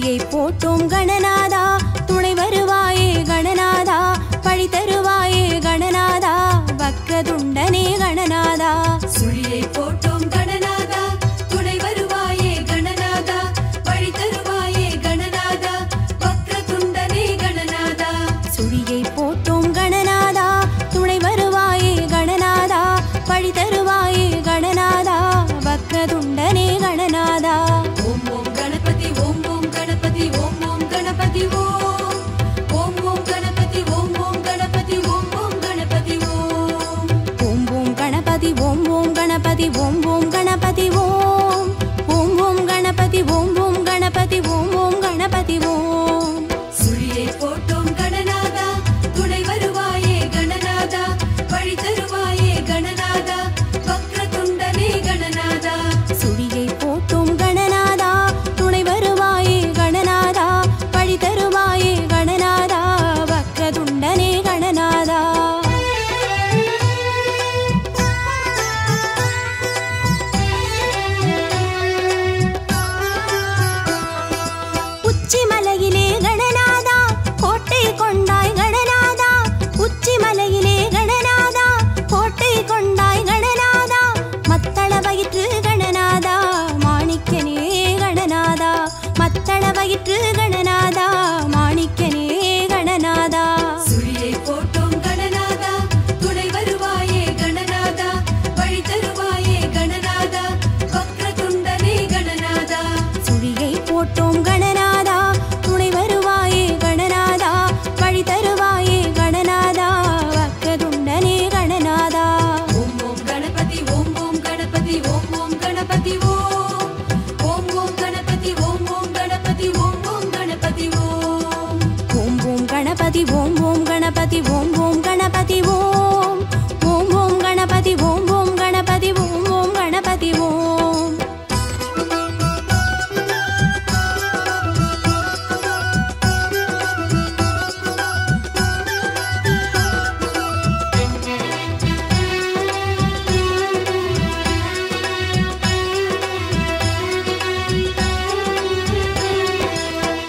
சுழியை போட்டோம் கணநாதா துணை வருவாயே கணநாதா பழி தருவாயே கணநாதா வக்ரதுண்டனே கணநாதா சுழியை போட்டோம் கணநாதா துணை வருவாயே கணநாதா பழி தருவாயே கணநாதா வக்ரதுண்டனே கணநாதா சுழியை போட்டோம் கணநாதா துணை வருவாயே கணநாதா பழி தருவாயே கணநாதா வக்ரதுண்டனே கணநாதா ஓம் ஓம் கணபதி ஓம் ஓம் கணபதி ஓம் ஓம் கணபதி ஓம் ஓம் ஓம் கணபதி ஓம் ஓம் கணபதி ஓம் ஓம் கணபதி ஓம் ஓம் ஓம் கணபதி ஓம் ஓம் கணபதி ஓம் ஓம் கணபதி ஓம் ஓம் ஓம் கணபதி ஓம் ஓம் கணபதி ஓம் ஓம் கணபதி ஓம் சுழியை போட்டோம் கணநாதா துணை வருவாயே கணநாதா பழி தருவாயே கணநாதா வக்ரதுண்டனே கணநாதா சுழியை போட்டோம் கணநாதா துணை வருவாயே கணநாதா பழி தருவாயே கணநாதா வக்ரதுண்டனே கணநாதா உச்சிமலையிலே கணநாதா கோட்டை கொண்டாய் கணநாதா உச்சிமலையிலே கணநாதா கோட்டை கொண்டாய் கணநாதா மத்தள வயிற்று கணநாதா மாணிக்கனே கணநாதா மத்தள வயிற்று கணநாதா மாணிக்கனே கணநாதா சுழியை போட்டோம் கணநாதா துணை வருவாயே கணநாதா பழி தருவாயே கணநாதா வக்ரதுண்டனே கணநாதா சுழியை போட்டோம் கணநாதா துணை வருவாயே கணநாதா பழி தருவாயே கணநாதா வக்ரதுண்டனே கணநாதா ஓம் ஓம் கணபதி ஓம் ஓம் கணபதி ஓம் ஓம் கணபதி ஓம் ஓம் ஓம் கணபதி ஓம் ஓம் கணபதி ஓம் ஓம் கணபதி ஓம் ஓம் ஓம் கணபதி ஓம் ஓம் கணபதி ஓம் ஓம் கணபதி ஓம் ஓம் ஓம் கணபதி ஓம் ஓம் கணபதி ஓம் ஓம் கணபதி ஓம்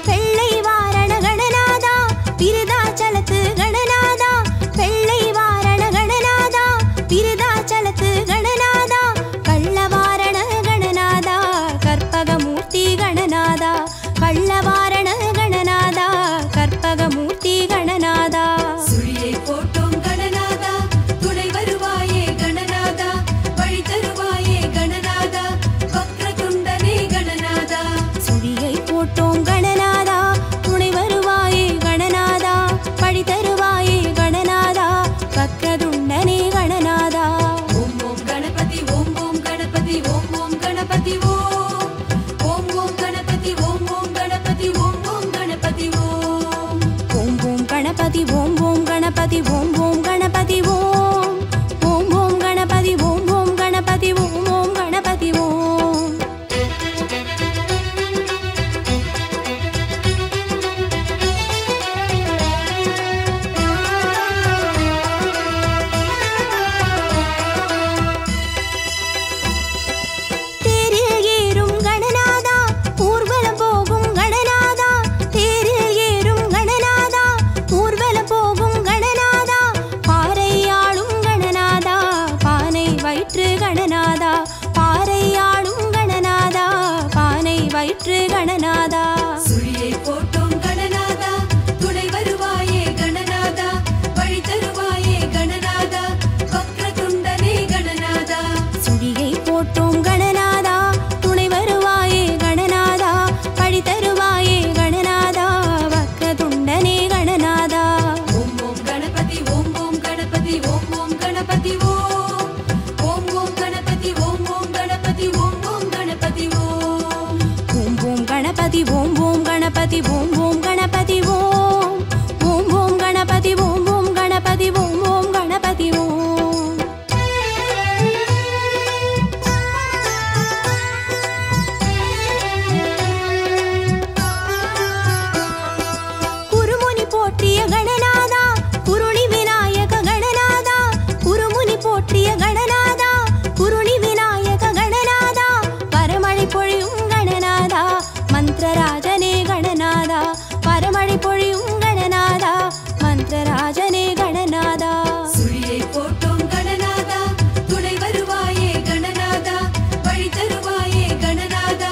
வெள்ளை வாரண கணநாதா விருதாச்சலத்து கணநாதா வெள்ளை வாரண கணநாதா விருதாச்சலத்து கணநாதா கள்ளவாரண கணநாதா கற்பகமூர்த்தி கணநாதா கள்ளவாரண கணநாதா கற்பகமூர்த்தி கணநாதா சுழியை போட்டோம் கணநாதா துணை வருவாயே கணநாதா பழி தருவாயே கணநாதா வக்ரதுண்டனே கணநாதா சுழியை போட்டோம் கணநாதா துணை வருவாயே கணநாதா பழி தருவாயே கணநாதா வக்ரதுண்டனே கணநாதா ஓம் ஓம் கணபதி ஓம் ஓம் கணபதி ஓம் ஓம் கணபதி ஓம் ஓம் ஓம் கணபதி ஓம் ஓம் கணபதி ஓம் ஓம் கணபதி ஓம் ஓம் ஓம் கணபதி ஓம் ஓம் கணபதி ஓம் ஓம் கணபதி ஓம் ஓம் ஓம் கணபதி ஓம் ஓம் கணபதி ஓம் ஓம் கணபதி ஓம் தேரில் ஏறும் கணநாதா ஊர்வலம் போகும் கணநாதா தேரில் ஏறும் கணநாதா ஊர்வலம் போகும் கணநாதா பாறையாளும் கணநாதா பானை வயிற்று கணநாதா பாறையாளும் கணநாதா பானை வயிற்று கணநாதா சுழியை போட்டோம் கணநாதா துணை வருவாயே கணநாதா பழி தருவாயே கணநாதா வக்ரதுண்டனே கணநாதா சுழியை போட்டோம் கணநாதா துணை வருவாயே கணநாதா பழி தருவாயே கணநாதா வக்ரதுண்டனே கணநாதா ஓம் ஓம் கணபதி ஓம் ஓம் கணபதி ஓம் ஓம் கணபதி ஓம் ஓம் ஓம் கணபதி ஓம் ஓம் கணபதி ஓம் ஓம் கணபதி ஓம் ஓம் ஓம் கணபதி ஓம் ஓம் கணபதி ஓம் ஓம் கணபதி ஓம் ஓம் ஓம் கணபதி ஓம் ஓம் கணபதி ஓம் ஓம் கணபதி ஓம் குருமுனி போற்றிய கணநாதா குருணி விநாயக கணநாதா குருமுனி போற்றிய கணநாதா குருணி விநாயக கணநாதா பரமழை பொழியும் கணநாதா மந்திரராஜனே கணநாதா பரமழை பொழியும் கணநாதா மந்திரராஜனே கணநாதா சுழியை போட்டோம் கணநாதா துணை வருவாயே கணநாதா வழி தருவாயே கணநாதா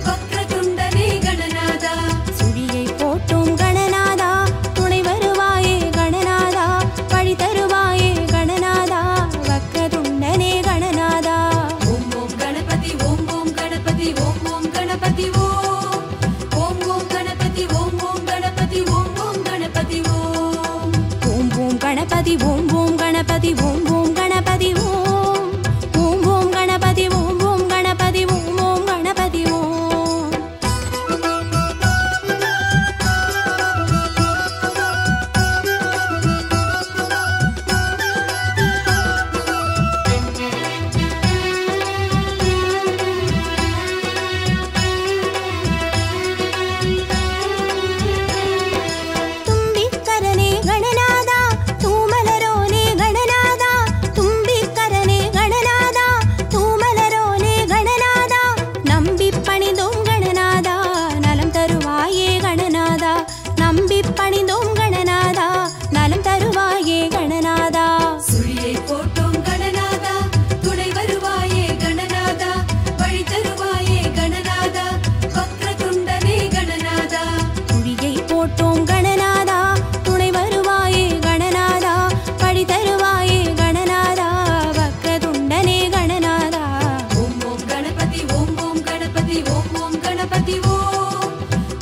வக்ரதுண்டனே கணநாதா சுழியை போட்டோம் கணநாதா துணை வருவாயே கணநாதா வழி தருவாயே கணநாதா வக்ரதுண்டனே கணநாதா ஓம் ஓம் கணபதி ஓம் ஓம் கணபதி ஓம் ஓம் கணபதி ஓம் ஓம் ஓம் கணபதி ஓம் ஓம் கணபதி ஓம் ஓம் கணபதி ஓம் ஓம் ஓம் கணபதி ஓம் ஓம் கணபதி ஓம் ஓம் கணபதி ஓம் ஓம் ஓம் கணபதி ஓம் ஓம் கணபதி ஓம் ஓம் கணபதி ஓம் தும்பிக்கரனே கணநாதா தூமலரோனே கணநாதா தும்பிக்கரனே கணநாதா தூமலரோனே கணநாதா நம்பி பணிந்தோம் கணநாதா நலம் தருவாயே கணநாதா நம்பி பணிந்தோம் கணநாதா நலம் தருவாயே கணநாதா சுழியை போட்டோம் கணநாதா துணை வருவாயே கணநாதா வழி தருவாயே கணநாதா வக்ரதுண்டனே கணநாதா குழியை போட்டோம் கணநாதா துணை வருவாயே கணநாதா படி தருவாயே கணநாதா வக்ரதுண்டனே கணநாதா ஓம் ஓம் கணபதி ஓம் ஓம் கணபதி ஓம் ஓம் கணபதி ஓம்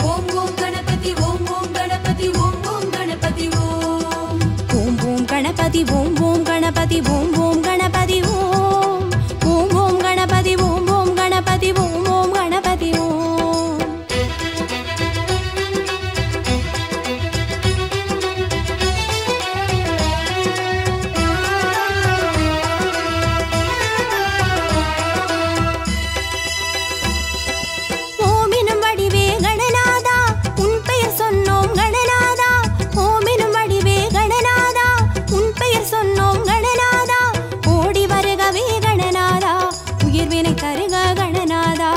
ஓம் ஓம் கணபதி ஓம் ஓம் கணபதி ஓம் ஓம் கணபதி ஓம் ஓம் ஓம் கணபதி ஓம் ஓம் கணபதி ஓம் ஓம் கணபதி ஓம் ஓம் ஓம் கணபதி ஓம் ஓம் கணபதி ஓம் ஓம் கணபதி ஓம் ஓமினும் வடிவே கணநாதா உன் பெயர் சொன்னோம் கணநாதா ஓமினும் வடிவே கணநாதா உன் பெயர் சொன்னோம் கணநாதா ஓடி வருகவே கணநாதா உயிர்வினை தருக கணநாதா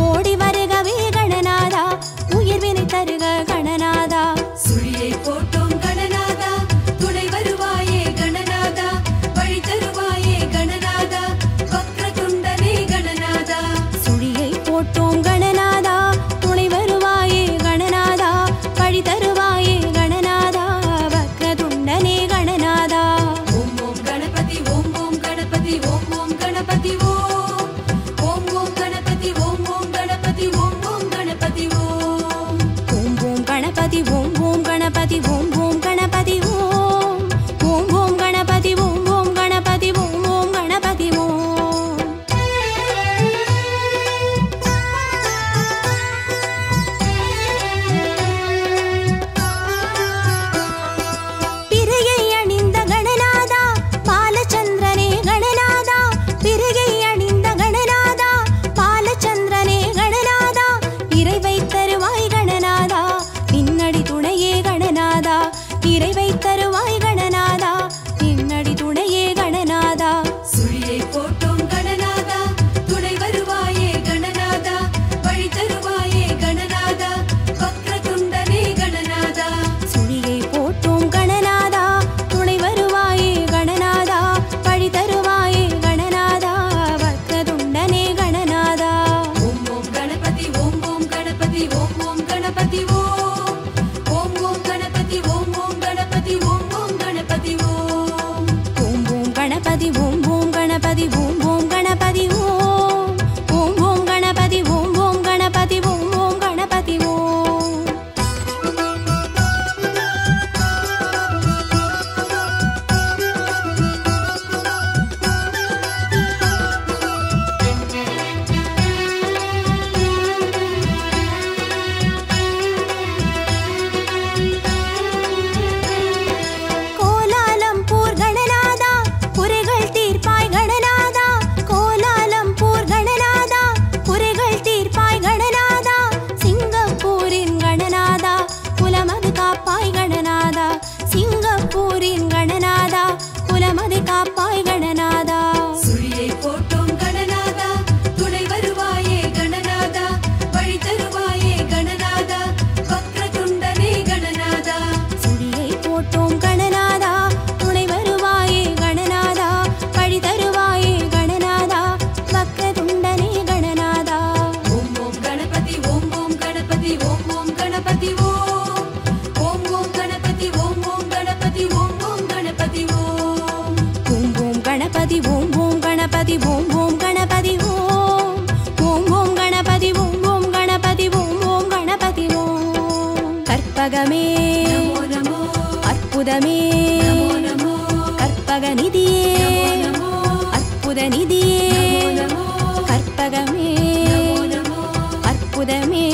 ஓடி வருகவே கணநாதா உயிர்வினை தருக கணநாதா சுழியை போட்டோம் கணநாதா துணை வருவாயே கணநாதா வழி தருவாயே கணநாதா வக்ரதுண்டனே கணநாதா சுழியை போட்டோம் கணநாதா துணை வருவாயே கணநாதா பழி தருவாயே கணநாதா வக்ரதுண்டனே கணநாதா ஓம் ஓம் கணபதி ஓம் ஓம் கணபதி ஓம் ஓம் கணபதி ஓம் ஓம் ஓம் கணபதி ஓம் ஓம் கணபதி ஓம் ஓம் கணபதி ஓம் ஓம் ஓம் கணபதி ஓம் ஓம் கணபதி ஓம் ஓம் கணபதி ஓம் ஓம் ஓம் கணபதி ஓம் ஓம் கணபதி ஓம் ஓம் கணபதி ஓம் பிறையை அணிந்த கணநாதா பாலச்சந்திரனே கணநாதா பிறையை அணிந்த கணநாதா பாலச்சந்திரனே கணநாதா இறைவை தருவாய் கணநாதா நின்னடி துணையே கணநாதா இறைவை தருவாய் கணநாதா நின்னடி துணையே கணநாதா சுழியை போட்டோம் கணநாதா துணை வருவாயே கணநாதா வழி தருவாயே கணநாதா வக்ரதுண்டனே கணநாதா சுழியை போட்டோம் கணநாதா துணை வருவாயே கணநாதா பழி தருவாயே கணநாதா வக்ரதுண்டனே கணநாதா ஓம் ஓம் கணபதி ஓம் ஓம் கணபதி ஓம் ஓம் கணபதி ஓம் ஓம் ஓம் கணபதி ஓம் ஓம் கணபதி ஓம் ஓம் கணபதி ஓம் ஓம் ஓம் கணபதி ஓம் ஓம் கணபதி ஓம் ஓம் கணபதி ஓம் ஓம் ஓம் கணபதி ஓம் ஓம் கணபதி ஓம் ஓம் கணபதி ஓம் கற்பகமே நமோ நமோ அற்புதமே நமோ நமோ கற்பக நிதியே நமோ அற்புத நிதியே நமோ கற்பகமே நமோ அற்புதமே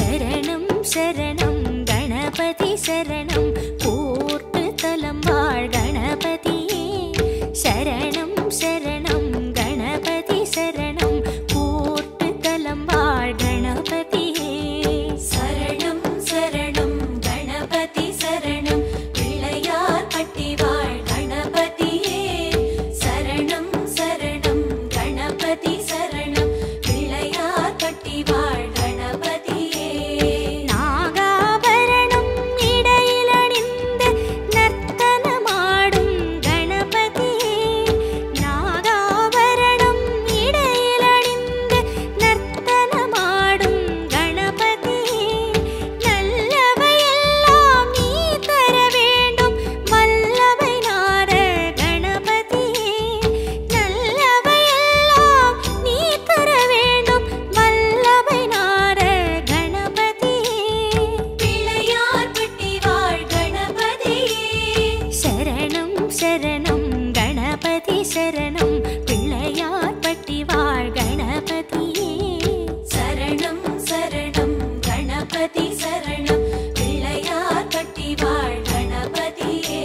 சரணம் சரணம் கணபதி சரணம் கூர்த்து தலம் வாழ் கணபதியே சரணம் சரணம் கணபதி சரணம் கூர்த்து தலம் வாழ் கணபதியே சரணம் சரணம் கணபதி சரணம் பிள்ளையார் பட்டி வாழ் கணபதியே சரணம் சரணம் கணபதி சரணம் பிள்ளையார் பட்டி வாழ் கணபதியே நாகாபரணம் இடையில் அணிந்து நர்த்தனமாடும் கணபதியே நாகாபரணம் இடையில் அணிந்து நர்த்தனமாடும் கணபதியே நல்லவையெல்லாம் நீ தர வேண்டும் வல்லவை நாத கணபதியே நல்லவையெல்லாம் நீ தர வேண்டும் வல்லவை நாத கணபதியே பிள்ளையார் பட்டி வாழ் கணபதியே சரணம் சரணம் கணபதி சரணம் பிள்ளையார் பட்டி வாழ் கணபதியே சரணம் சரணம் கணபதி சரணம் பிள்ளையார் பட்டி வாழ் கணபதியே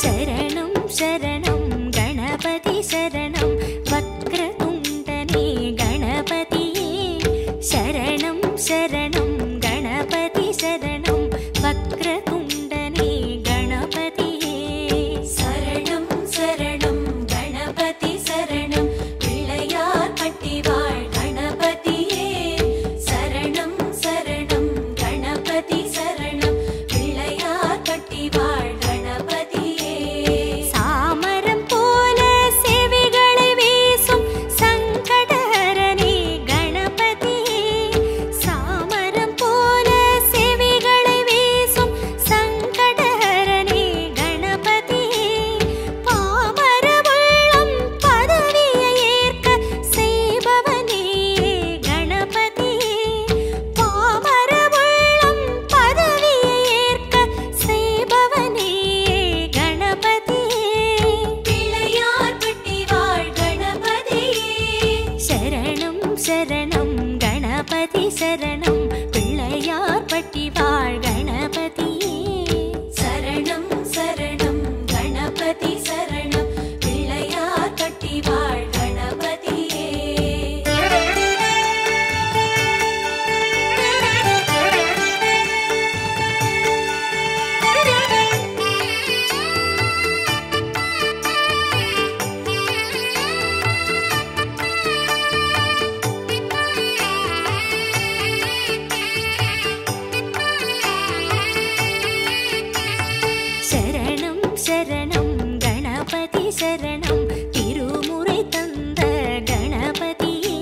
சரணம் சரணம் கணபதி சரணம் வக்ரதுண்டனே கணபதியே சரணம் சரணம் கணபதி சரணம் வக்ரதுண்டனே கணபதியே சரணம் சரணம் கணபதி சரணம் பிள்ளையார் பட்டி வாழ் கணபதியே சரணம் சரணம் கணபதி சரணம் பிள்ளையார் பட்டி வாழ் கணபதியே சாமரம் போல செவிகளை வீசும் சங்கடஹரனே கணபதியே சாமரம் போல செவிகளை வீசும் சங்கடஹரனே கணபதியே பாமர உள்ளம் பதவியை ஏற்க செய்பவனே கணபதியே பாமர உள்ளம் பதவியை ஏற்க செய்பவனே கணபதியே பிள்ளையார் பட்டி வாழ் கணபதியே சரணம் சரணம் கணபதி சரணம் பிள்ளையார் பட்டி வாழ் கணபதியே சரணம் சரணம் கணபதி சரணம் பிள்ளையார் பட்டி வாழ் கணபதியே சரணம் சரணம் கணபதி சரணம் திருமுறை தந்த கணபதியே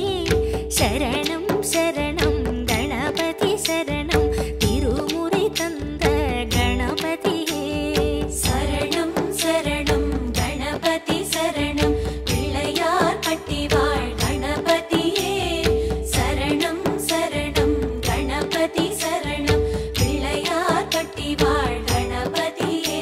சரணம் சரணம் கணபதி சரணம் திருமுறை தந்த கணபதியே சரணம் சரணம் கணபதி சரணம் பிள்ளையார் பட்டி வாழ் கணபதியே சரணம் சரணம் கணபதி சரணம் பிள்ளையார் பட்டி வாழ் கணபதியே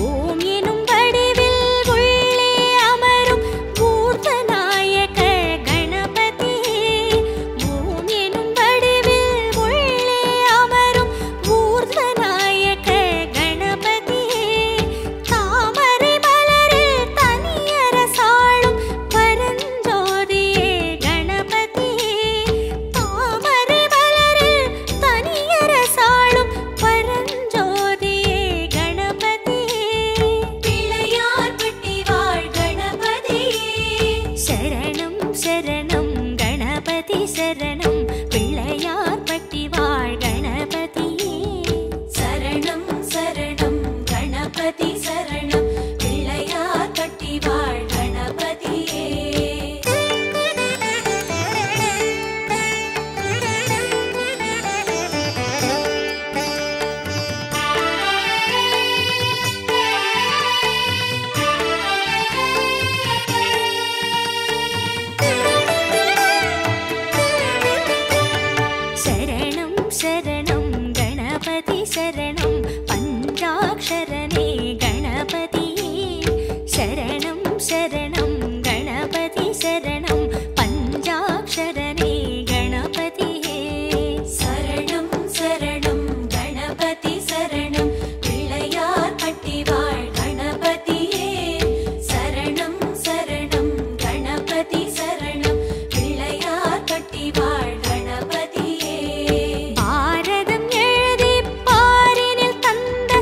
ஓம் எனும் வடிவில் உள்ளே அமரும் பூர்வநாயக கணபதியே ஓம் எனும் வடிவில் உள்ளே அமரும் பூர்வநாயக கணபதியே தாமரை மலரில் தனியரசாளும் பரஞ்சோதியே கணபதியே தாமரை மலரில் தனியரசாளும் பரஞ்சோதியே கணபதியே பிள்ளையார் பட்டி வாழ் கணபதியே சரணம் சரணம் கணபதி சரணம் பிள்ளையார் பட்டி வாழ் கணபதியே சரணம் சரணம் கணபதி சரணம் பிள்ளையார் பட்டி வாழ் கணபதியே சரணம் சரணம் பஞ்சாக்ஷரனே கணபதியே சரணம் சரணம் கணபதி சரணம் பஞ்சாக்ஷரனே கணபதியே சரணம் சரணம் கணபதி சரணம் பிள்ளையார் பட்டி வாழ் கணபதியே சரணம் சரணம் கணபதி சரணம் பிள்ளையார் பட்டி வாழ் கணபதியே பாரதம் எழுதி பாரினில் தந்த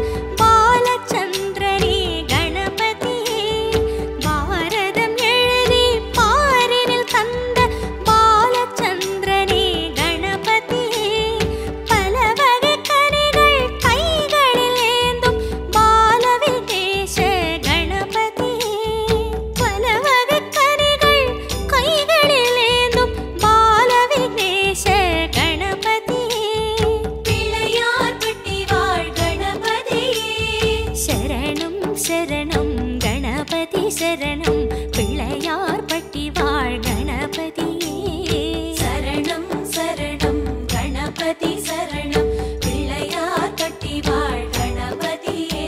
பாலச்சந்திரனே கணபதியே பாரதம் எழுதி பாரினில் தந்த பாலச்சந்திரனே கணபதியே பல வகை கனிகள் கைகளில் ஏந்தும் பாலவிகேஷ கணபதியே பல வகை கனிகள் கைகளில் ஏந்தும் பாலவிகேஷ கணபதியே பிள்ளையார் பட்டி வாழ் கணபதியே சரணம் சரணம் கணபதி சரணம் பிள்ளையார் பட்டி வாழ் கணபதியே சரணம் சரணம் கணபதி சரணம் பிள்ளையார் பட்டி வாழ் கணபதியே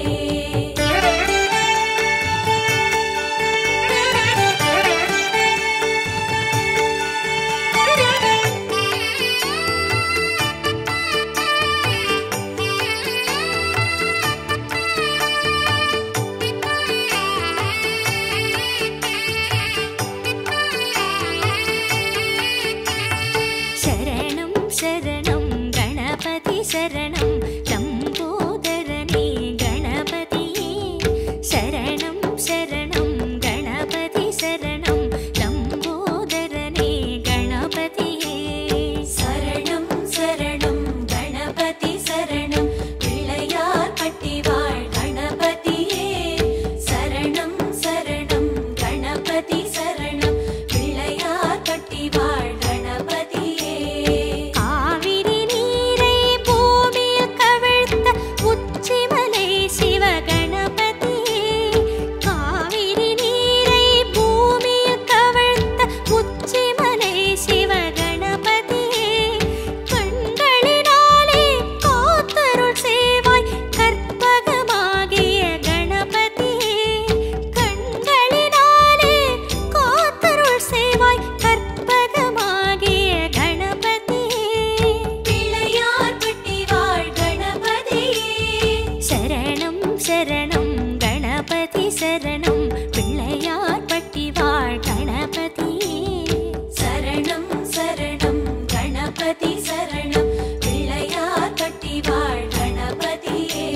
சரணம் சரணம் கணபதி சரணம் லம்போதரனே கணபதியே சரணம் சரணம் கணபதி சரணம் லம்போதரனே கணபதியே சரணம் சரணம் கணபதி சரணம் பிள்ளையார் பட்டி வாழ் கணபதியே சரணம் சரணம் கணபதி சரணம் பிள்ளையார் பட்டி வாழ் கணபதியே காவிரி நீரை பூமியில் கவிழ்த்த உச்சிமலை சிவகணபதியே காவிரி நீரை பூமியில் கவிழ்த்த உச்சிமலை சிவகணபதியே கண்களினாலே காத்தருள் சேவாய் கற்பகமாகிய கணபதியே கண்களினாலே காத்தருள் சேவாய் கற்பகமாகிய கணபதியே பிள்ளையார் பட்டி வாழ் கணபதியே சரணம் சரணம் கணபதி சரணம் பிள்ளையார் பட்டி வாழ் கணபதியே சரணம் சரணம் கணபதி சரணம் பிள்ளையார் பட்டி வாழ் கணபதியே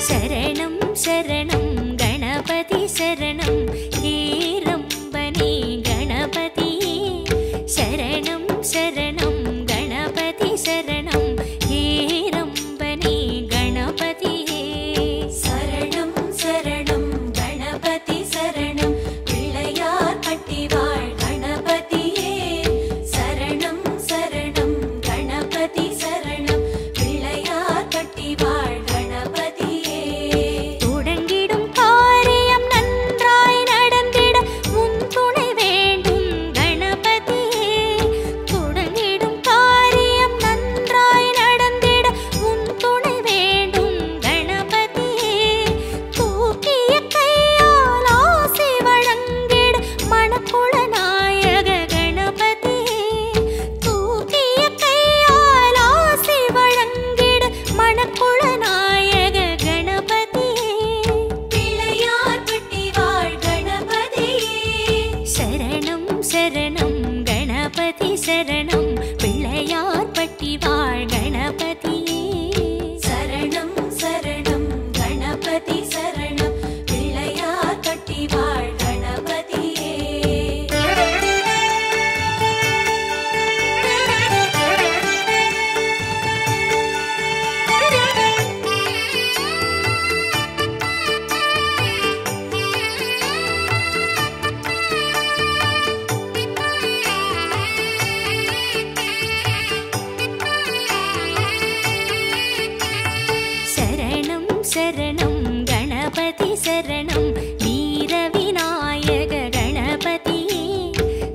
சரணம் சரணம் கணபதி சரணம் ஹேரம்பனே கணபதியே சரணம் சரணம் கணபதி சரணம் ஹேரம்பனே கணபதியே சரணம் சரணம் கணபதி சரணம் பிள்ளையார் பட்டி வாழ் கணபதியே சரணம் சரணம் கணபதி சரணம் பிள்ளையார் பட்டி வாழ் கணபதியே தொடங்கிடும் காரியம் நன்றாய் சரணம் வீர விநாயக கணபதியே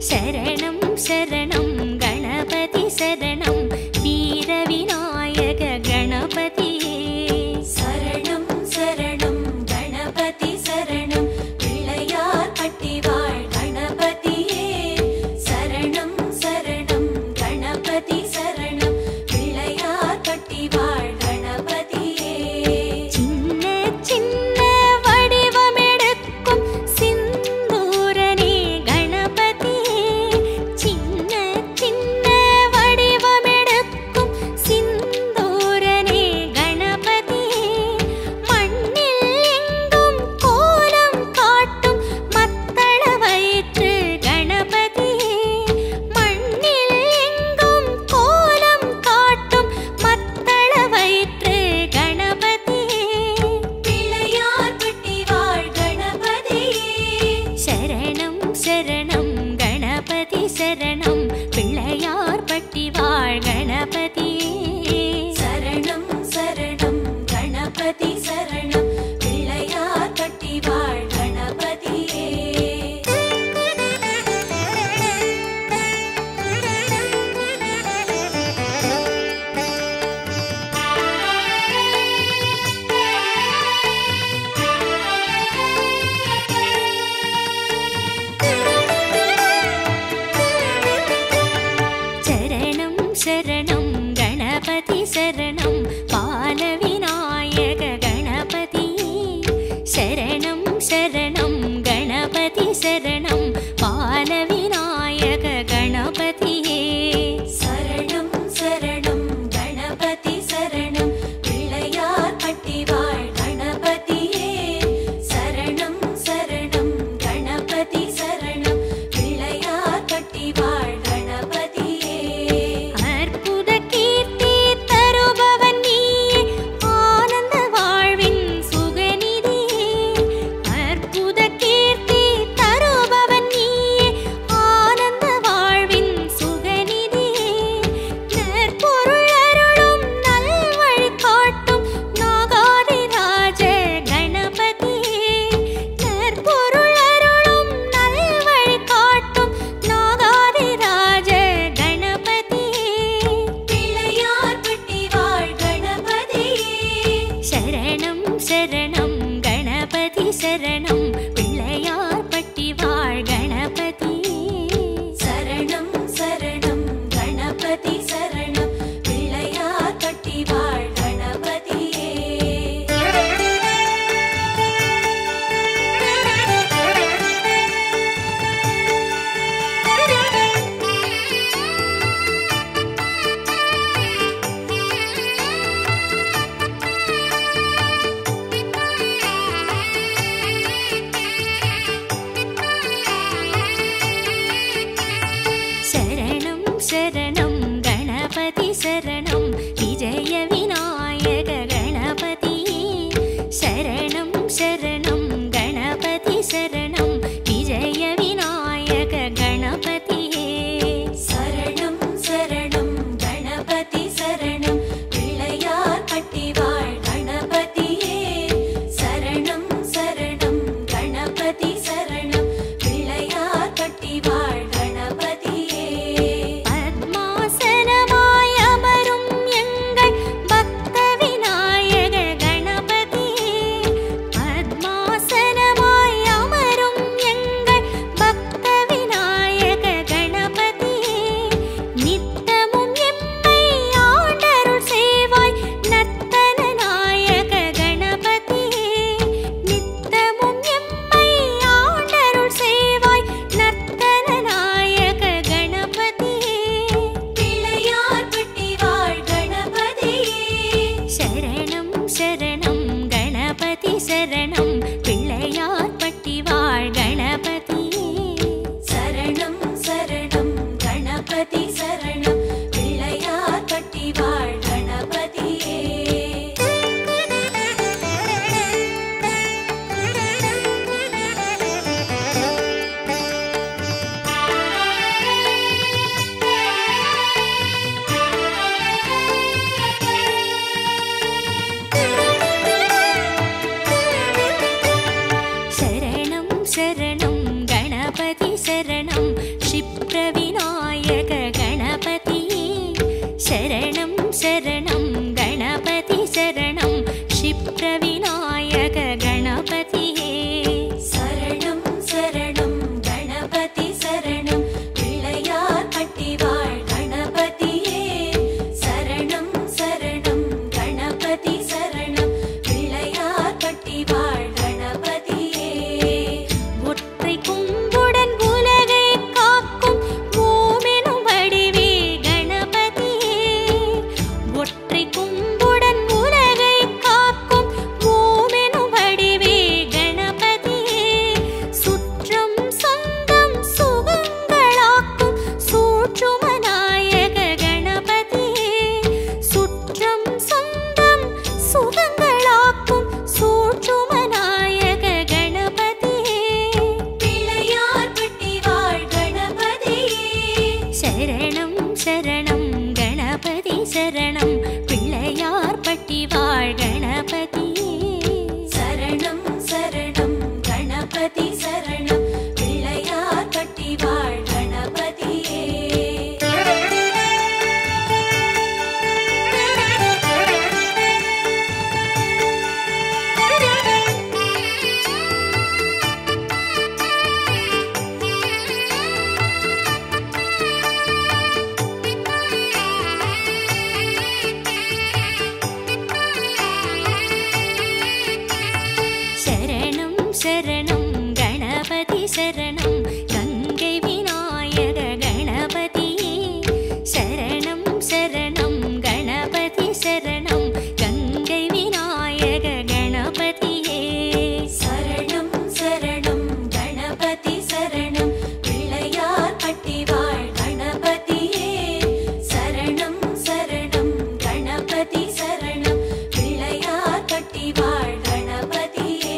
சரணம் சரணம் கணபதி சரணம் வீர விநாயக கணபதியே சரணம் சரணம் கணபதி சரணம் பிள்ளையார் பட்டி வாழ் கணபதியே சரணம் சரணம் கணபதி சரணம் பிள்ளையார் பட்டி வாழ் கணபதியே சின்ன சின்ன வடிவமெடுக்கும் சிந்தூரனே கணபதியே சின்ன சின்ன வடிவமெடுக்கும் சிந்தூரனே கணபதியே மண்ணில் எங்கும் கோலம் காட்டும் மத்தள வயிற்று கணபதியே மண்ணில் எங்கும் கோலம் காட்டும் மத்தள வயிற்று கணபதியே பிள்ளையார் பட்டி வாழ் கணபதியே சரணம் சரணம் கணபதி சரணம் பிள்ளையார் பட்டி வாழ் கணபதியே சரணம் சரணம் கணபதி சரணம் பிள்ளையார் பட்டி வாழ் கணபதியே சரணம் சரணம் கணபதி சரணம் பால விநாயக கணபதியே சரணம் சரணம் கணபதி சரணம் பால விநாயக கணபதியே சரணம் சரணம் கணபதி சரணம் பிள்ளையார் பட்டி வாழ் கணபதியே சரணம் சரணம் கணபதி சரணம் பிள்ளையார் பட்டி வாழ் கணபதியே அற்புத கீர்த்தி தருபவன் நீயே ஆனந்த வாழ்வின் சுகநிதியே அற்புத கீர்த்தி தருபவன் நீயே ஆனந்த வாழ்வின் சுகநிதியே நற்பொருள் அருளும் நல்வழி காட்டும் நாகாதிராஜ கணபதியே நற்பொருள் அருளும் நல்வழி காட்டும் நாகாதிராஜ கணபதியே பிள்ளையார் பட்டி வாழ் கணபதியே சரணம் சரணம் கணபதி சரணம் பிள்ளையார் பட்டி வாழ் கணபதியே சரணம் சரணம் கணபதி சரணம் பிள்ளையார் பட்டி வாழ் கணபதியே शरणं गणपति शरणं क्षिप्रविनायक गणपति शरणं शरणं गणपति शरणं क्षिप्रविनायक गणपति சரணம் சரணம் கணபதி சரணம் பிள்ளையார் பட்டிவாழ் கணபதியே சரணம் சரணம் கணபதி சரணம் பிள்ளையார் பட்டிவாழ் கணபதியே ஒற்றை கும்புடன் உலகை காக்கும் ஓமெனும் வடிவே கணபதியே ஒற்றை கும்புடன் உலகை காக்கும் ஓமெனும் வடிவே கணபதியே சுற்றம் சொந்தம் சுகங்களாக்கும் சூட்சுமநாயக கணபதியே சுற்றம் சொந்தம் சுகங்களாக்கும் சூட்சுமநாயக கணபதியே பிள்ளையார் பட்டிவாழ் கணபதியே शरणं शरणं गणपति शरणं पिळ्ळयार् पट्टिवाळ् गणपतिये சரணம் சரணம் கணபதி சரணம் பிள்ளையார் பட்டிவாழ் கணபதியே शरणं शरणं गणपति शरणं गङ्गै विनायक गणपतिये शरणं शरणं गणपति शरणं गङ्गै विनायक गणपतिये சரணம் சரணம் கணபதி சரணம் பிள்ளையார் பட்டிவாழ் கணபதியே சரணம் சரணம் கணபதி சரணம் பிள்ளையார் பட்டிவாழ் கணபதியே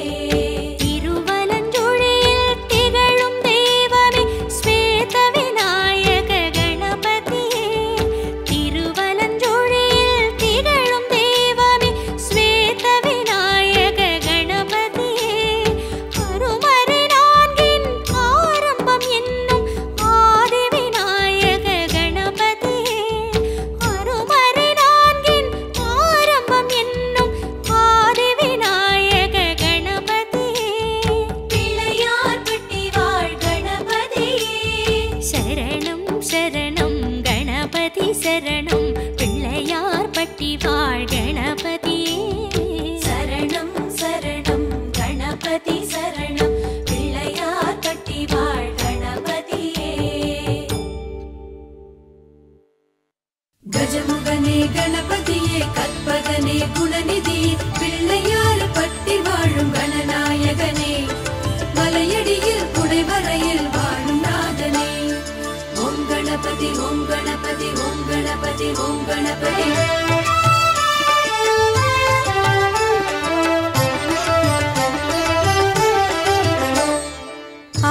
திருவலஞ்சுழியில் திகழும் தெய்வமே ஸ்வேத விநாயக கணபதியே திருவலஞ்சுழியில் திகழும் தெய்வமே ஸ்வேத விநாயக கணபதியே அருமறை நான்கின் ஆரம்பம் என்னும் ஆதி விநாயக கணபதியே அருமறை நான்கின் ஆரம்பம் என்னும் ஆதி விநாயக கணபதியே பிள்ளையார் பட்டிவாழ் கணபதியே शरणं शरणं गणपति शरणं पिळ्ळयार् पट्टिवाळ् गणपतिये சரணம் சரணம் கணபதி சரணம் பிள்ளையார் பட்டிவாழ் கணபதியே கஜமுகனே கணபதியே கற்பகனே குணநிதி பிள்ளையார் பட்டி வாழும் கணநாயகனே மலையடியில் குடைவரையில் வாழும் நாதனே ஓம் கணபதி ஓம் கணபதி ஓம் கணபதி ஓம் கணபதி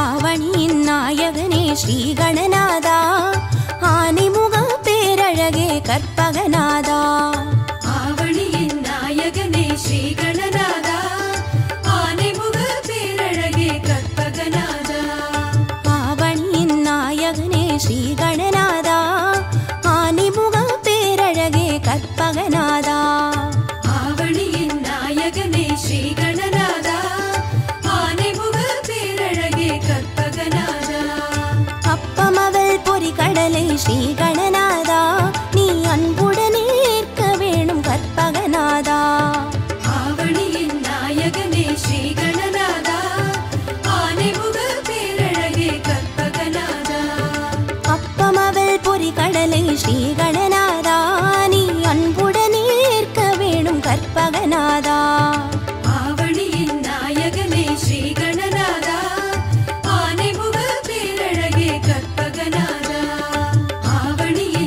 आवणिயின் நாயகனே ஸ்ரீ கணநாதா ஆனைமுக பேரழகே கற்பகநாதா ஆவணியின் நாயகனே ஸ்ரீ கணநாதா ஆனைமுக பேரழகே கற்பகநாதா ஆவணியின் நாயகனே ஸ்ரீ கணநாதா ஆனைமுக பேரழகே கற்பகநாதா ஆவணியின் நாயகனே ஸ்ரீ கணநாதா ஆனைமுக பேரழகே கற்பகநாதா அப்பமவள் பொறி கடலை ஸ்ரீ கணநாதா நீ அன்புடனே ஏற்க வேணும் கற்பகநாதா ஆவணியின் நாயகனே ஸ்ரீ கணநாதா ஆனைமுக பேரழகே கற்பகநாதா அப்பமவள் பொறி கடலை ஸ்ரீ கணநாதா நீ அன்புடனே ஏற்க வேணும் கற்பகநாதா ஆவணியின் நாயகனே ஸ்ரீ கணநாதா ஆனைமுக பேரழகே கற்பகநாதா ஆவணியின்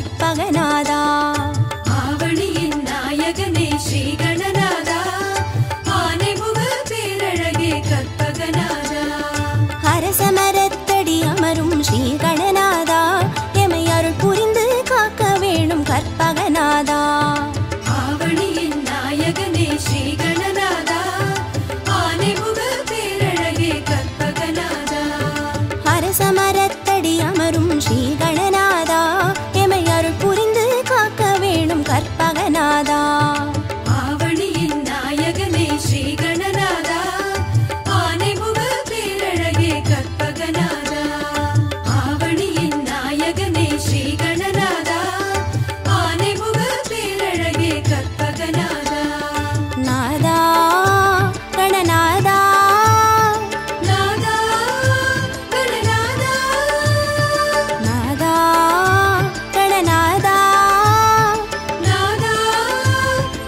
கற்பகநாதா. ஆவணியின் நாயகனே ஸ்ரீ கணநாதா, ஆனைமுக பேரழகே கற்பகநாதா. அரசமரத்தடி அமரும் ஸ்ரீ கணநாதா, எமை அருள் புரிந்து காக்க வேணும் கற்பகநாதா. ஆவணியின் நாயகனே ஸ்ரீ கணநாதா, ஆனைமுக பேரழகே கற்பகநாதா. அரசமரத்தடி அமரும் ஸ்ரீ கணநாதா, எமை அருள் புரிந்து காக்க வேணும் கற்பகநாதா. ஆவணியின் நாயகனே ஸ்ரீ கணநாதா, ஆனைமுக பேரழகே கற்பகநாதா. ஆவணியின் நாயகனே ஸ்ரீ கணநாதா, ஆனைமுக பேரழகே கற்பகநாதா. நாதா கணநாதா, நாதா கணநாதா, நாதா கணநாதா, நாதா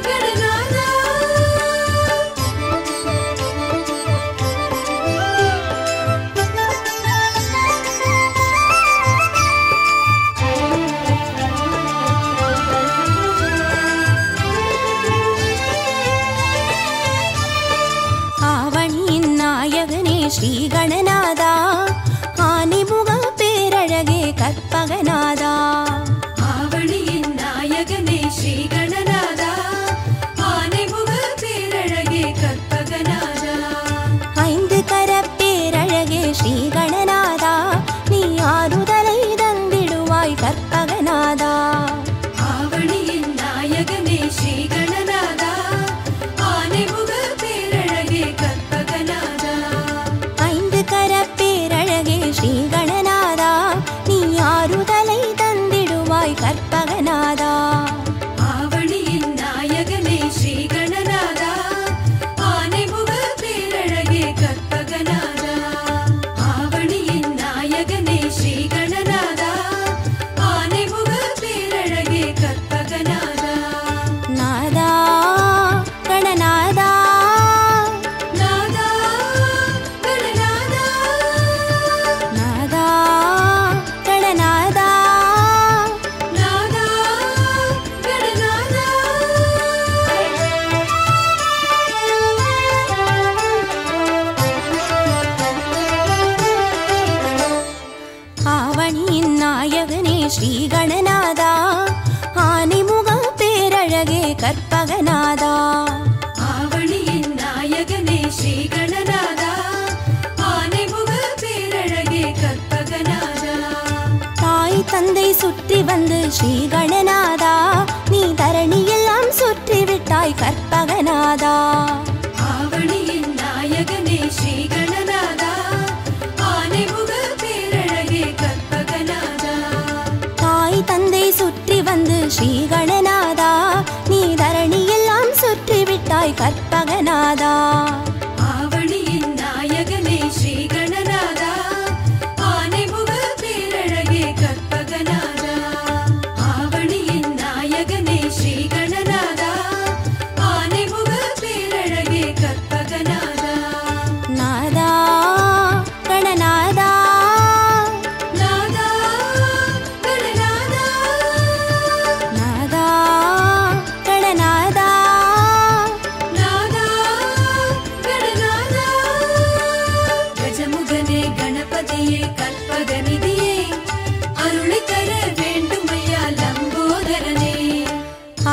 கணநாதா. ஆவணியின் நாயகனே ஸ்ரீ கணநாதா, ஆனைமுக பேரழகே கற்பகநாதா. ஆவணியின் நாயகனே ஸ்ரீ கணநாதா, ஆனைமுக பேரழகே கற்பகநாதா. ஐந்து கரப்பேரழகே ஸ்ரீ கணநாதா, நீ ஆறுதலை தந்திடுவாய் கற்பகநாதா. ஆவணியின் நாயகனே ஸ்ரீ கணநாதா, ஆனைமுக பேரழகே கற்பகநாதா. ஐந்து கரப்பேரழகே ஸ்ரீ கணநாதா, நீ ஆறுதலை தந்திடுவாய் கற்பகநாதா. ஆவணியின் நாயகனே ஸ்ரீ கணநாதா, ஆனைமுக பேரழகே கற்பகநாதா. ஆவணியின் நாயகனே ஸ்ரீ கணநாதா, ஆனைமுக பேரழகே கற்பகநாதா. நாதா கணநாதா, நாதா கணநாதா, நாதா கணநாதா, நாதா கணநாதா. ஆவணியின் நாயகனே ஸ்ரீ கணநாதா, ஆனைமுக பேரழகே கற்பகநாதா. ஆவணியின் நாயகனே ஸ்ரீ கணநாதா, ஆனைமுக பேரழகே கற்பகநாதா. தாய் தந்தை சுற்றி வந்து ஸ்ரீ கணநாதா, நீ தரணியெல்லாம் சுற்றி விட்டாய் கற்பகநாதா. ஆவணியின் நாயகனே ஸ்ரீ கணநாதா, ஆனைமுக பேரழகே கற்பகநாதா. தாய் தந்தை சுற்றி வந்து ஸ்ரீ கணநாதா, நீ தரணியெல்லாம் சுற்றி விட்டாய் கற்பகநாதா. ஆவணியின் நாயகனே ஸ்ரீ கணநாதா, ஆனைமுக பேரழகே கற்பகநாதா. ஆவணியின் நாயகனே ஸ்ரீ கணநாதா, ஆனைமுக பேரழகே கற்பகநாதா. நாதா கணநாதா, நாதா கணநாதா, நாதா கணநாதா, நாதா கணநாதா. கஜமுகனே கணபதியே கற்பகநிதியே, அருளை தர வேண்டுமையா லம்போதரனே.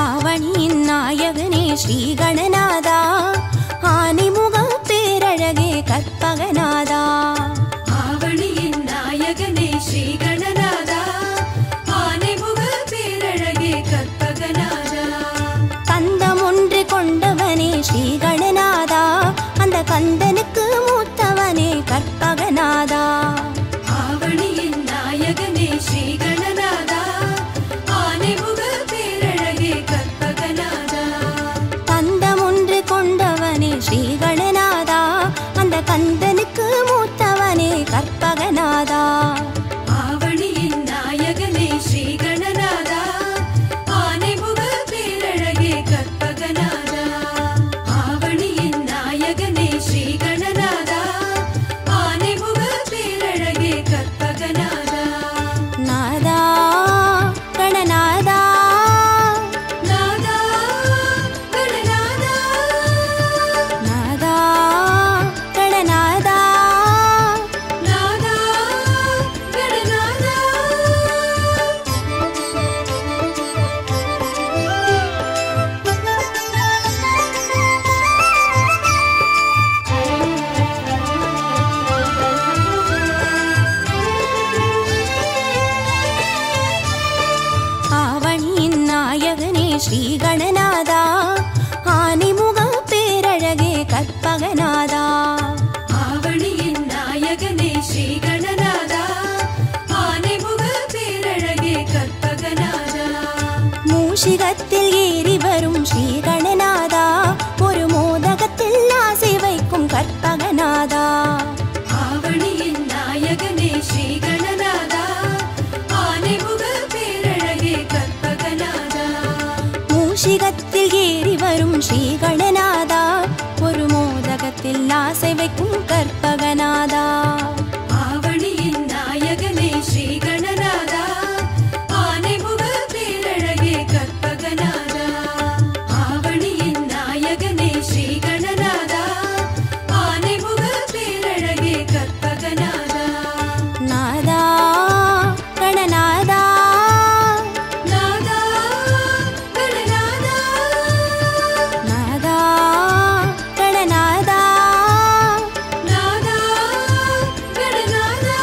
ஆவணியின் நாயகனே ஸ்ரீ கணநாதா, ஆனைமுக பேரழகே கற்பகநாதா. ஆவணியின் நாயகனே ஸ்ரீ கணநாதா, ஆனைமுக பேரழகே கற்பகநாதா. கந்தம் ஒன்று கொண்டவனே ஸ்ரீ கணநாதா, அந்த கந்தனுக்கு மூத்தவனே கற்பகநாதா. ஆவணியின் நாயகனே ஸ்ரீ கணநாதா, ஆனைமுக பேரழகே கற்பகநாதா. கந்தம் ஒன்று கொண்டவனே ஸ்ரீ கணநாதா, அந்த கந்தனுக்கு மூத்தவனே கற்பகநாதா. ஆவணியின் நாயகனே ஸ்ரீ கணநாதா, ஆனை நாயகனே ஸ்ரீ கணநாதா ஆனைமுக பேரழகே கற்பகநாதா ஆவணியின் நாயகனே ஸ்ரீ கணநாதா ஆனைமுக பேரழகே கற்பகநாதா மூஷிகத்தில் ஏறி வரும் ஸ்ரீ கணநாதா ஒரு மோதகத்தில் ஆசை வைக்கும் கற்பகநாதா ஆவணியின் நாயகனே ஸ்ரீ கணநாதா ஆனைமுக பேரழகே கற்பகநாதா மூஷிகத்தில் ஏறி வரும் ஸ்ரீ கணநாதா ஒரு மோதகத்தில் ஆசை வைக்கும் கற்பகநாதா ஆவணியின் நாயகனே ஸ்ரீ கணநாதா ஆனைமுக பேரழகே கற்பகநாதா ஆவணியின் நாயகனே ஸ்ரீ கணநாதா ஆனைமுக பேரழகே கற்பகநாதா நாதா கணநாதா நாதா கணநாதா நாதா கணநாதா நாதா கணநாதா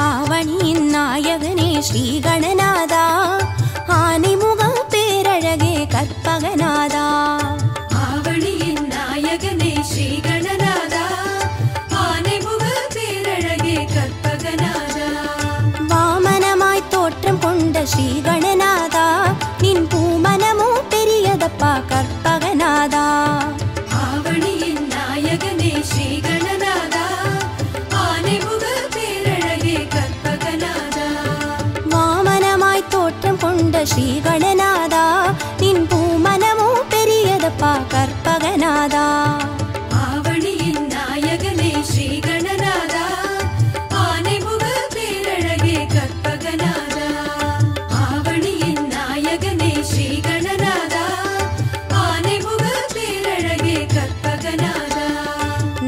ஆவணியின் நாயகனே ஸ்ரீ கணநாதா ஆனைமுக பேரழகே கற்பகநாதா ஆவணியின் நாயகனே ஸ்ரீ கணநாதா ஆனைமுக பேரழகே கற்பகநாதா வாமனமாய் தோற்றம் கொண்ட ஸ்ரீ கணநாதா நின் பூமனமோ பெரியதப்பா கற்பகநாதா ஆவணியின் நாயகனே ஸ்ரீ கணநாதா ஆனைமுக பேரழகே கற்பகநாதா வாமனமாய் தோற்றம் கொண்ட ஸ்ரீ கணநாதா நின் பூமனமோ பெரியதப்பா கற்பகநாதா ஆவணியின் நாயகனே ஸ்ரீ கணநாதா ஆனைமுக பேரழகே கற்பகநாதா ஆவணியின் நாயகனே ஸ்ரீ கணநாதா ஆனைமுக பேரழகே கற்பகநாதா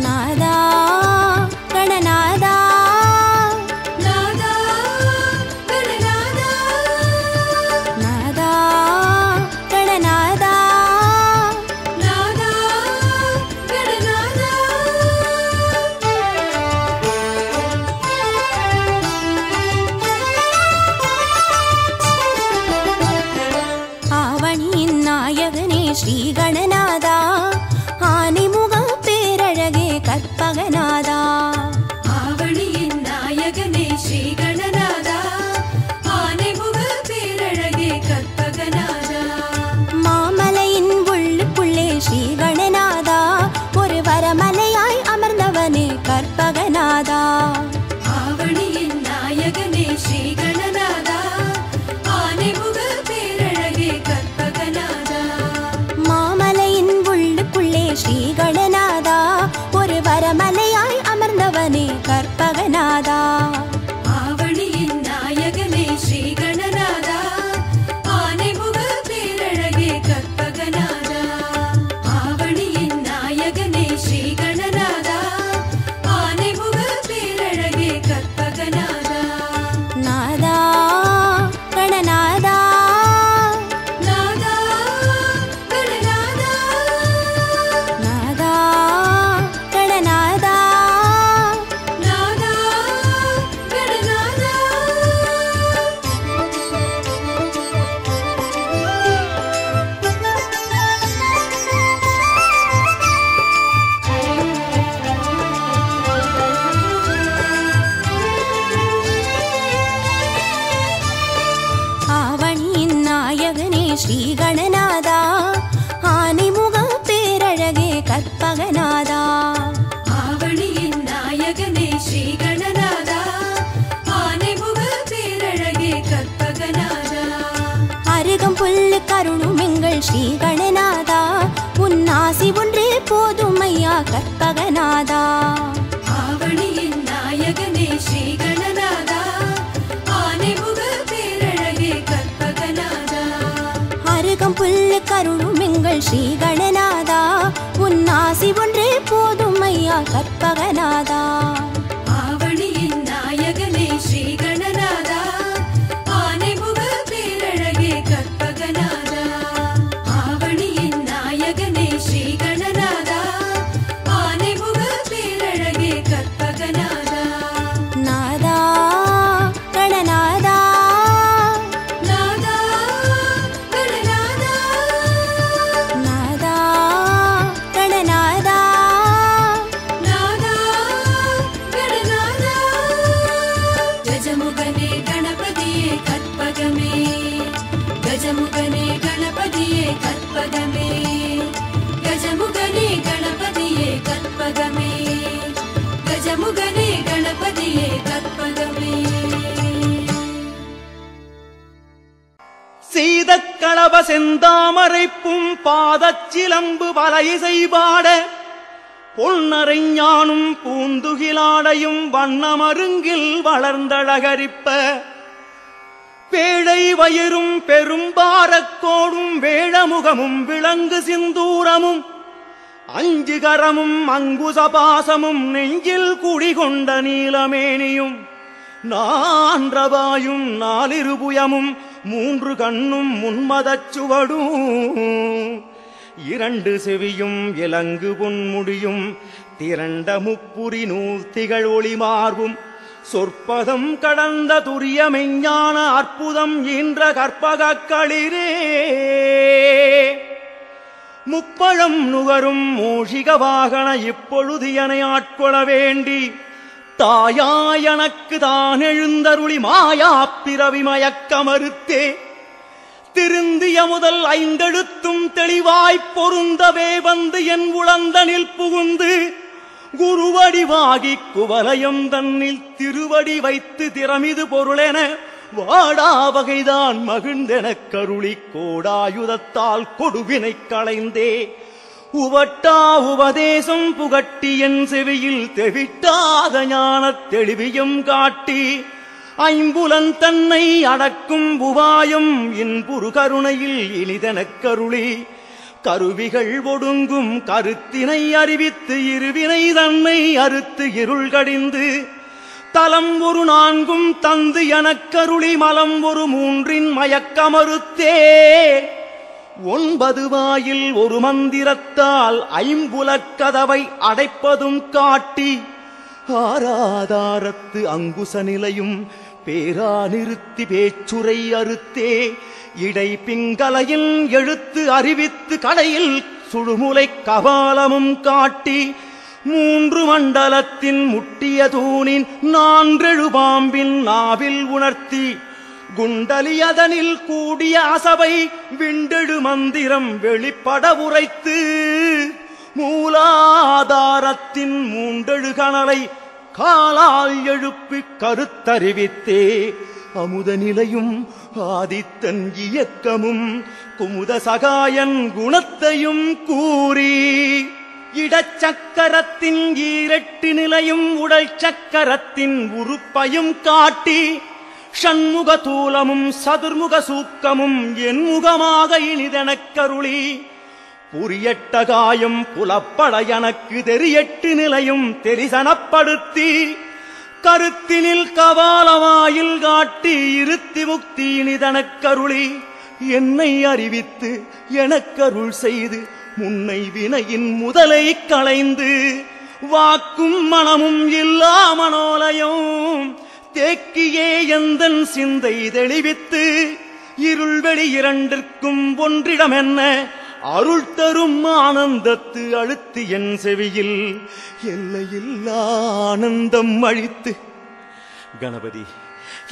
நாதா கணநாதா நாதா கணநாதா நாதா கணநாதா நாதா கணநாதா ஆவணியின் நாயகனே ஸ்ரீ கணநாதா ஆனைமுக பேரழகே கற்பகநாதா ஆவணியின் நாயகனே ஸ்ரீ கணநாதா ஆனைமுக பேரழகே கற்பகநாதா மாமலையின் உள்ளுக்குள்ளே ஸ்ரீ கணநாதா ஒரு வரமலையாய் அமர்ந்தவனே கற்பகநாதா ஆவணியின் நாயகனே ஸ்ரீ கணநாதா ஆனைமுக பேரழகே கற்பகநாதா மாமலையின் உள்ளுக்குள்ளே ஸ்ரீ கணநாதா ஒரு வரமலையாய் அமர்ந்தவனே கற்பகநாதா ஆவணியின் நாயகனே ஸ்ரீ கணநாதா ஆனைமுக பேரழகே கற்பகநாதா ஆவணியின் நாயகனே ஸ்ரீ கணநாதா ஆனைமுக பேரழகே கற்பகநாதா நாதா கணநாதா நாதா கணநாதா நாதா கணநாதா நாதா கணநாதா ஆவணியின் நாயகனே ஸ்ரீ கணநாதா ஆனைமுக பேரழகே கற்பகநாதா ஆவணியின் நாயகனே ஸ்ரீ கணநாதா ஆனைமுக பேரழகே கற்பகநாதா அருகம் புல்லு கருணும் எங்கள் ஸ்ரீ கணநாதா உன் ஆசி ஒன்றே போதும் ஐயா கற்பகநாதா ஆவணியின் நாயகனே ஸ்ரீ கணநாதா ஆனைமுக பேரழகே கற்பகநாதா அருகம் புல்லு கருணும் எங்கள் ஸ்ரீ கணநாதா உன் ஆசி ஒன்றே போதும் ஐயா கற்பகநாதா ஆவணியின் நாயகனே ஸ்ரீ கணநாதா ஆனைமுக பேரழகே கற்பகநாதா ஆவணியின் நாயகனே ஸ்ரீ கணநாதா ஆனைமுக கற்பகமே கஜமுகனே கணபதியே கற்பகமே சீதக்களவ செந்தாமரைப்பும் பாதச்சிலம்பு வலையிசை பாட பொன்னரைஞானும் பூந்துகிலாடையும் வண்ணமருங்கில் வளர்ந்தழகரிப்ப பேழை வயிறும் பெரும்பாரக்கோடும் வேழமுகமும் விளங்கு சிந்தூரமும் அஞ்சுகரமும் அங்குசபாசமும் நெஞ்சில் குடிகொண்ட நீலமேனியும் நான்றவாயும் நாலிருபுயமும் மூன்று கண்ணும் முன்மதச் சுவடும் இரண்டு செவியும் இலங்கு பொன்முடியும் திரண்ட முப்புரி நூத்திகள் ஒளி மார்பும் சொற்பதம் கடந்த துரிய மெஞ்ஞான அற்புதம் ஈன்ற கற்பகக்களிரே முப்பழம் நுகரும் மூஷிக வாகன இப்பொழுது என ஆட்கொள்ள வேண்டி தாயாயனக்கு தான் எழுந்தருளி மாயா பிறவி மயக்கமறுத்தே திருந்திய முதல் ஐந்தெழுத்தும் தெளிவாய்ப் பொருந்தவே வந்து என் உளந்தனில் புகுந்து குருவடிவாகி குவலயம் தன்னில் திருவடி வைத்து திறமிது பொருளென வாடா வகைதான் மகிழ்ந்தெனக் கருளி கோடாயுதத்தால் கொடுவினை களைந்தே உவட்டா உபதேசம் புகட்டி என் செவியில் தெவிட்டாத ஞானத் தெளிவியும் காட்டி ஐம்புலன் தன்னை அடக்கும் உபாயம் இன்புறு கருணையில் இனிதெனக் கருளி கருவிகள் ஒடுங்கும் கருத்தினை அறிவித்து இருவினை தன்னை அறுத்து இருள் கடிந்து தலம் ஒரு நான்கும் தந்து எனக்கருளி மலம் ஒரு மூன்றின் மயக்கமறுத்தே 9 வாயில் ஒரு மந்திரத்தால் ஐம்புலக்கதவை அடைப்பதும் காட்டி ஆராதாரத்து அங்குச நிலையும் பேரா நிறுத்தி பேச்சுரை அறுத்தே இடை பிங்கலையில் எழுத்து அறிவித்து கடையில் சுழுமுலை கபாலமும் காட்டி 3 மண்டலத்தின் முட்டிய தூணின் 4 பாம்பின் நாவில் உணர்த்தி குண்டலியதனில் கூடிய அசபை விண்டெழு மந்திரம் வெளிப்பட உரைத்து மூலாதாரத்தின் 3 கணலை காலால் எழுப்பி கருத்தறிவித்தே அமுத நிலையும் ஆதித்தன் இயக்கமும் குமுத சகாயன் குணத்தையும் கூறி இடச்சக்கரத்தின் 8 நிலையும் உடல் சக்கரத்தின் உறுப்பையும் காட்டி ஷண்முக தூலமும் சதுர்முக சூக்கமும் என் முகமாக இனிதெனக் கருளி புரியட்ட காயம் புலப்பட எனக்கு தெரியட்டு நிலையும் தெரிசனப்படுத்தி கருத்தினில் கபாலவாயில் காட்டி இருத்தி முக்தி இனிதெனக் கருளி என்னை அறிவித்து எனக்கருள் செய்து முன்னை வினையின் முதலை களைந்து வாக்கும் மனமும் இல்லா மனோலயம் தேக்கியே எந்தன் சிந்தை தெளிவித்து இருள் வெளி இரண்டிற்கும் ஒன்றிடம் என்ன அருள் தரும் ஆனந்தத்து அழுத்து என் செவியில் எல்லையில்லா ஆனந்தம் அளித்து கணபதி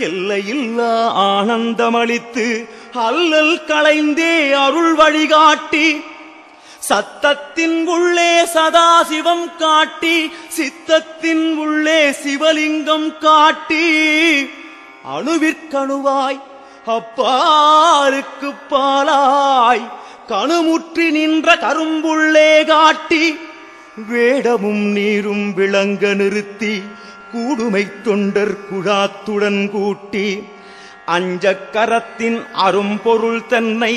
எல்லையில்லா ஆனந்தம் அளித்து அல்லல் களைந்தே அருள் வழிகாட்டி சத்தத்தின் உள்ளே சதாசிவம் காட்டி சித்தத்தின் உள்ளே சிவலிங்கம் காட்டி அணுவிற்கணுவாய் அப்பாருக்கு பாலாய் கணுமுற்றி நின்ற கரும்புள்ளே காட்டி வேடமும் நீரும் விளங்க நிறுத்தி கூடுமை தொண்டர் குழாத்துடன் கூட்டி அஞ்சக்கரத்தின் அரும்பொருள் தன்னை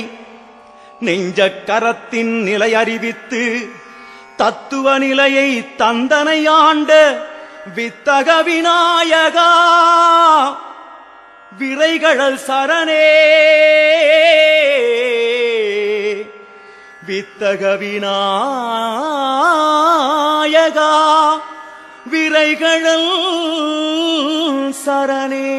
நெஞ்சக்கரத்தின் நிலை அறிவித்து தத்துவ நிலையை தந்தனை ஆண்ட வித்தக விநாயகா விரைகழல் சரணே வித்தக விநாயகா விரைகழல் சரணே